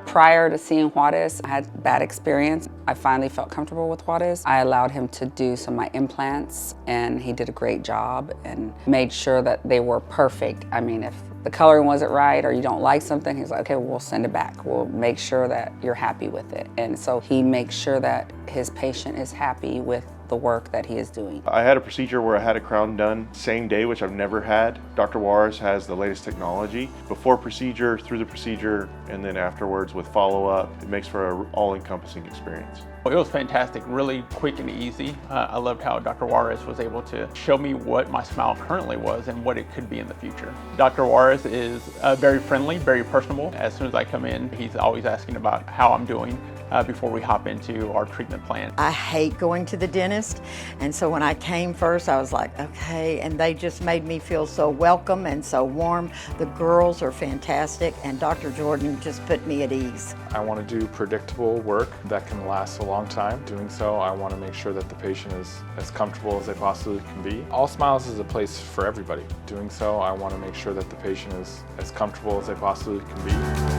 Prior to seeing Juarez, I had bad experience. I finally felt comfortable with Juarez. I allowed him to do some of my implants, and he did a great job and made sure that they were perfect. I mean, if the coloring wasn't right or you don't like something, he's like, okay, we'll send it back. We'll make sure that you're happy with it. And so he makes sure that his patient is happy with the work that he is doing. I had a procedure where I had a crown done same day, which I've never had. Dr. Juarez has the latest technology. Before procedure, through the procedure, and then afterwards with follow-up. It makes for an all-encompassing experience. It was fantastic, really quick and easy. I loved how Dr. Juarez was able to show me what my smile currently was and what it could be in the future. Dr. Juarez is very friendly, very personable. As soon as I come in, he's always asking about how I'm doing before we hop into our treatment plan. I hate going to the dentist, and so when I came first, I was like, okay, and they just made me feel so welcome and so warm. The girls are fantastic, and Dr. Jordan just put me at ease. I want to do predictable work that can last a long time. Doing so, I want to make sure that the patient is as comfortable as they possibly can be. All Smiles is a place for everybody. Doing so, I want to make sure that the patient is as comfortable as they possibly can be.